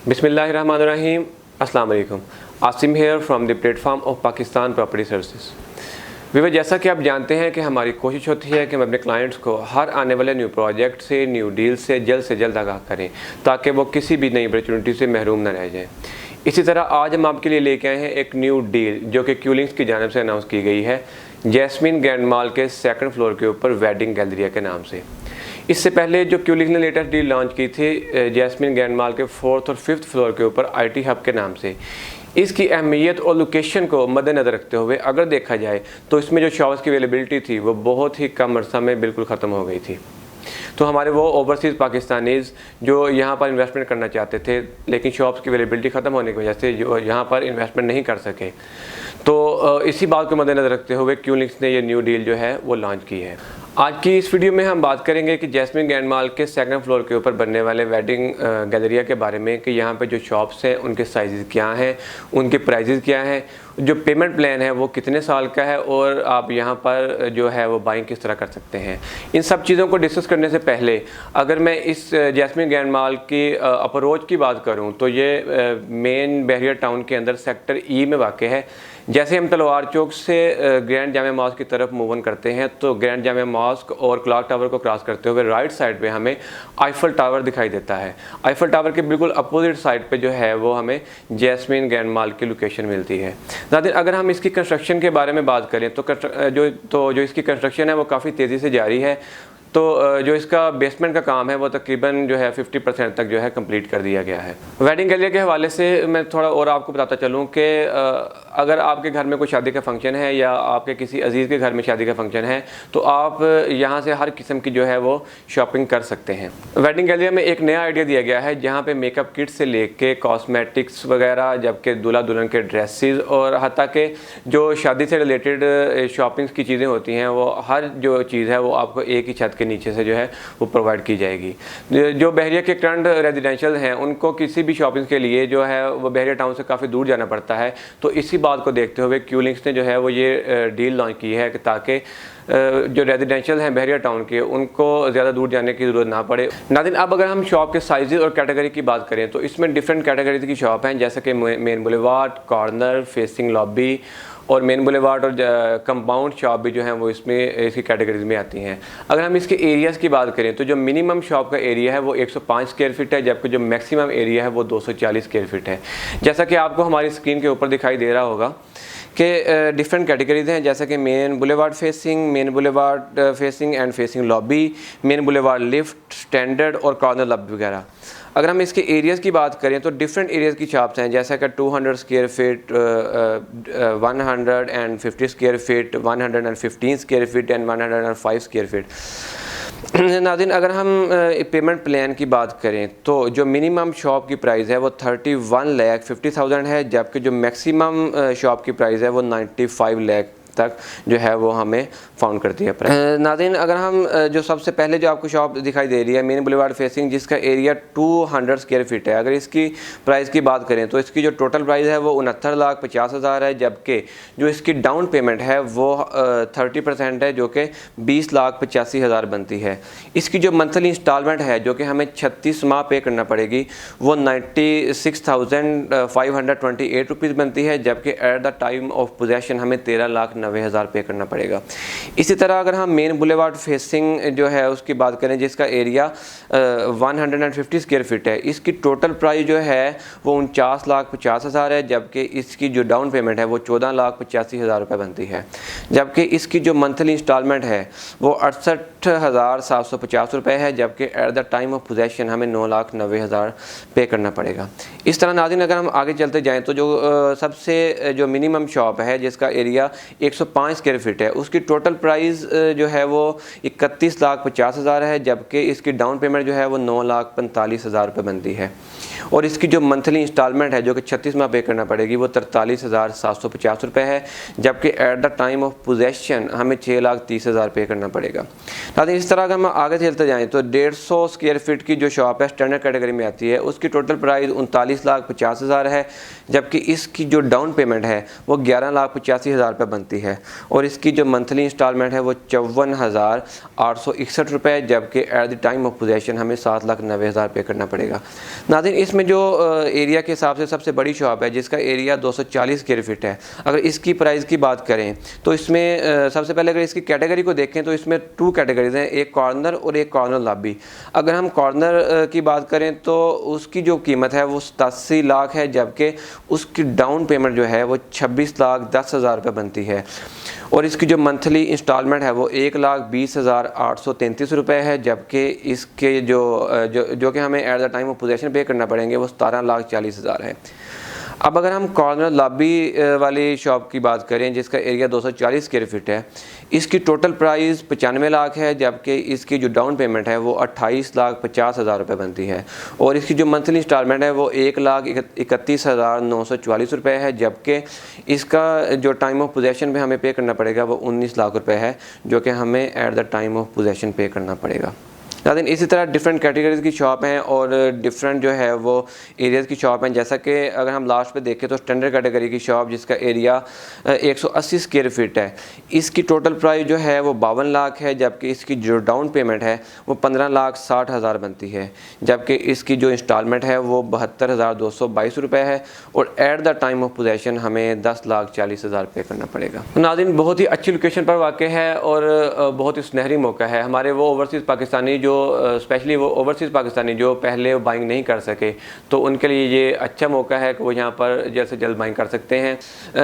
बिस्मिल्लाहिर्रहमानिर्रहीम। अस्सलाम वालेकुम। Asim here from the platform of Pakistan property services. Viewer, जैसा कि आप जानते हैं कि हमारी कोशिश होती है कि हम अपने क्लाइंट्स को हर आने वाले न्यू प्रोजेक्ट से, न्यू डील से जल्द आगाह करें ताकि वो किसी भी नई अपॉर्चुनिटी से महरूम न रह जाएँ। इसी तरह आज हम आपके लिए लेके आए हैं एक न्यू डील जो कि क्यूलिंग्स की जानिब से अनाउंस की गई है, जैस्मिन ग्रैंड मॉल के सेकंड फ्लोर के ऊपर वेडिंग गैलरिया के नाम से। इससे पहले जो क्यूलिंग्स ने लेटेस्ट डील लॉन्च की थी जैस्मिन ग्रैंड मॉल के 4th और 5th फ्लोर के ऊपर IT हब के नाम से। इसकी अहमियत और लोकेशन को मद्देनज़र रखते हुए अगर देखा जाए तो इसमें जो शॉप्स की अवेलेबिलिटी थी वो बहुत ही कम अर्सा में बिल्कुल ख़त्म हो गई थी। तो हमारे वो ओवरसीज़ पाकिस्तानीज़ जो यहाँ पर इन्वेस्टमेंट करना चाहते थे लेकिन शॉप्स की अवेलेबिलिटी ख़त्म होने की वजह से जो यहाँ पर इन्वेस्टमेंट नहीं कर सके, तो इसी बात को मद्देनज़र रखते हुए क्यूलिंग्स ने ये न्यू डील जो है वो लॉन्च की है। आज की इस वीडियो में हम बात करेंगे कि जैस्मिन ग्रैंड मॉल के सेकंड फ्लोर के ऊपर बनने वाले वेडिंग गैलरिया के बारे में कि यहाँ पे जो शॉप्स हैं उनके साइज़ क्या हैं, उनके प्राइजेज़ क्या हैं, जो पेमेंट प्लान है वो कितने साल का है और आप यहाँ पर जो है वो बाइंग किस तरह कर सकते हैं। इन सब चीज़ों को डिस्कस करने से पहले अगर मैं इस जैस्मिन ग्रैंड मॉल की अप्रोच की बात करूँ तो ये मेन बहरिया टाउन के अंदर सेक्टर E में वाक़ है। जैसे हम तलवार चौक से ग्रैंड जामिया मॉस्क की तरफ मूव ऑन करते हैं तो ग्रैंड जामिया मॉस्क और क्लॉक टावर को क्रॉस करते हुए राइट साइड पे हमें आईफल टावर दिखाई देता है। आईफल टावर के बिल्कुल अपोजिट साइड पे जो है वो हमें जैस्मिन ग्रैंड मॉल की लोकेशन मिलती है। ज़्यादा अगर हम इसकी कंस्ट्रक्शन के बारे में बात करें तो जो इसकी कंस्ट्रक्शन है वो काफ़ी तेज़ी से जारी है। तो जो इसका बेसमेंट का काम है वो तकरीबन जो है 50% तक जो है कंप्लीट कर दिया गया है। वेडिंग गैलरिया के हवाले से मैं थोड़ा और आपको बताता चलूँ कि अगर आपके घर में कोई शादी का फंक्शन है या आपके किसी अजीज़ के घर में शादी का फंक्शन है तो आप यहाँ से हर किस्म की जो है वो शॉपिंग कर सकते हैं। वेडिंग गैलरिया में एक नया आइडिया दिया गया है जहाँ पे मेकअप किट से लेके कॉस्मेटिक्स वगैरह, जबकि दूल्हा दुल्हन के ड्रेसेस और हत्ता के जो शादी से रिलेटेड शॉपिंग की चीज़ें होती हैं वो हर जो चीज़ है वो आपको एक ही छत के नीचे से जो है वो प्रोवाइड की जाएगी। जो बहरिया के करंट रेजिडेंशियल हैं उनको किसी भी शॉपिंग के लिए जो है वो बहरिया टाउन से काफ़ी दूर जाना पड़ता है। तो इसी बात को देखते हुए क्यूलिंग्स ने जो है वो ये डील लॉन्च की है कि ताकि जो रेजिडेंशियल हैं बहरिया टाउन के उनको ज़्यादा दूर जाने की ज़रूरत ना पड़े। नाज़रीन, अब अगर हम शॉप के साइज़ और कैटेगरी की बात करें तो इसमें डिफरेंट कैटेगरीज की शॉप हैं, जैसे कि main boulevard, corner, facing lobby और मेन बुलेवार्ड और कंपाउंड शॉप भी जो हैं वो इसमें इसकी कैटेगरीज में आती हैं। अगर हम इसके एरियाज़ की बात करें तो जो मिनिमम शॉप का एरिया है वो 105 स्क्वायर फीट है, जबकि जो मैक्सिमम एरिया है वो 240 स्क्वायर फीट है। जैसा कि आपको हमारी स्क्रीन के ऊपर दिखाई दे रहा होगा कि डिफरेंट कैटेगरीज हैं, जैसे कि main boulevard facing, main boulevard facing and facing lobby, main boulevard lift, standard और कॉर्नर लॉबी वगैरह। अगर हम इसके एरियाज़ की बात करें तो डिफरेंट एरियाज़ की शॉप्स हैं, जैसा कि 200 square feet, 150 square feet, 115 square feet and 105 square feet. नाज़रीन, अगर हम पेमेंट प्लान की बात करें तो जो मिनिमम शॉप की प्राइस है वो 31,50,000 है, जबकि जो मैक्सिमम शॉप की प्राइस है वो 95 लाख तक जो है वो हमें फाउंड करती है प्राइस। नाज़रीन, अगर हम जो सबसे पहले जो आपको शॉप दिखाई दे रही है मेन बुलेवार्ड फेसिंग, जिसका एरिया 200 स्क्वायर फीट है, अगर इसकी प्राइस की बात करें तो इसकी जो टोटल प्राइस है वो 69,50,000 है, जबकि जो इसकी डाउन पेमेंट है वो 30% है जो कि 20,85,000 बनती है। इसकी जो मंथली इंस्टॉलमेंट है जो कि हमें 36 माह पे करना पड़ेगी वो 96,528 रुपीज़ बनती है, जबकि at the time of possession हमें 13,90,000 पे करना पड़ेगा। इसी तरह अगर हम मेन बुलेवार्ड फेसिंग जो है उसकी बात करें जिसका एरिया 150 स्क्वायर फीट है, इसकी टोटल प्राइस जो है वो 49,50,000 है, जबकि इसकी जो डाउन पेमेंट है वो 14,85,000 रुपये बनती है, जबकि इसकी जो मंथली इंस्टॉलमेंट है वो 68,750 रुपये है, जबकि at the time of possession हमें 9,90,000 पे करना पड़ेगा। इस तरह नाज़रीन, अगर हम आगे चलते जाएँ तो जो सबसे जो मिनिमम शॉप है जिसका एरिया 105 स्क्वायर फीट है, उसकी टोटल प्राइस जो है वो 31,50,000 है, जबकि इसकी डाउन पेमेंट जो है वो 9,45,000 रुपये बनती है, और इसकी जो मंथली इंस्टॉलमेंट है जो कि 36 माह पे करना पड़ेगी वो 43,750 रुपये है, जबकि at the time of possession हमें 6,30,000 पे करना पड़ेगा। नाज़रीन, इस तरह अगर हम आगे चलते जाएँ तो 150 स्क्वायर फीट की जो शॉप है स्टैंडर्ड कैटेगरी में आती है, उसकी टोटल प्राइस 39,50,000 है, जबकि इसकी जो डाउन पेमेंट है वो 11,85,000 रुपये बनती है और इसकी जो मंथली इंस्टॉलमेंट है वो 54,861 रुपये, जबकि at the time of possession हमें 7,90,000 पे करना पड़ेगा। नाज़रीन, इसमें जो एरिया के हिसाब से सबसे बड़ी शॉप है जिसका एरिया 240 स्क्वायर फीट है, अगर इसकी प्राइस की बात करें तो इसमें सबसे पहले अगर इसकी कैटेगरी को देखें तो इसमें 2 कैटेगरीज हैं, एक कॉर्नर और एक कॉर्नर लॉबी। अगर हम कॉर्नर की बात करें तो उसकी जो कीमत है वो 87 लाख है, जबकि उसकी डाउन पेमेंट जो है वो 26,10,000 रुपये बनती है और इसकी जो मंथली इंस्टॉलमेंट है वो 1,20,833 रुपये है, जबकि इसके जो कि हमें at the time of possession पे करना पड़ेंगे वो 17,40,000 है। अब अगर हम कॉर्नर लॉबी वाली शॉप की बात करें जिसका एरिया 240 स्क्वायर फीट है, इसकी टोटल प्राइस 95 लाख है, जबकि इसकी जो डाउन पेमेंट है वो 28,50,000 रुपये बनती है और इसकी जो मंथली इंस्टॉलमेंट है वो 1,31,944 रुपये है, जबकि इसका जो टाइम ऑफ पोजेसन पे हमें पे करना पड़ेगा वो 19 लाख रुपये है, जो कि हमें at the time of possession पे करना पड़ेगा। लेकिन इसी तरह डिफरेंट कैटेगरीज़ की शॉप हैं और डिफरेंट जो है वो एरियाज़ की शॉप हैं। जैसा कि अगर हम लास्ट पे देखें तो स्टैंडर्ड कैटेगरी की शॉप जिसका एरिया 180 स्क्वायर फीट है, इसकी टोटल प्राइस जो है वो 52 लाख है, जबकि इसकी जो डाउन पेमेंट है वो 15,60,000 बनती है, जबकि इसकी जो इंस्टॉलमेंट है वो 72,222 रुपये है और at the time of possession हमें 10,40,000 पे करना पड़ेगा। नाज़रीन, बहुत ही अच्छी लोकेशन पर वाक़ है और बहुत ही सुनहरी मौका है। हमारे वो ओवरसीज़ पाकिस्तानी जो स्पेशली वो ओवरसीज़ पाकिस्तानी जो पहले बाइंग नहीं कर सके, तो उनके लिए ये अच्छा मौका है कि वो यहाँ पर जल्द से जल्द बाइंग कर सकते हैं।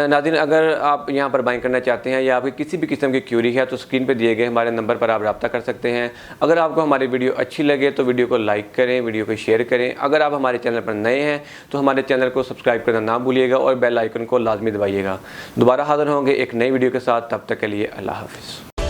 नाज़रीन, अगर आप यहाँ पर बाइंग करना चाहते हैं या आपकी किसी भी किस्म की क्यूरी है तो स्क्रीन पर दिए गए हमारे नंबर पर आप रब्ता कर सकते हैं। अगर आपको हमारी वीडियो अच्छी लगे तो वीडियो को लाइक करें, वीडियो को शेयर करें। अगर आप हमारे चैनल पर नए हैं तो हमारे चैनल को सब्सक्राइब करना ना भूलिएगा और बेल आइकन को लाजमी दबाइएगा। दोबारा हाज़िर होंगे एक नई वीडियो के साथ, तब तक के लिए अल्लाह हाफ़िज़।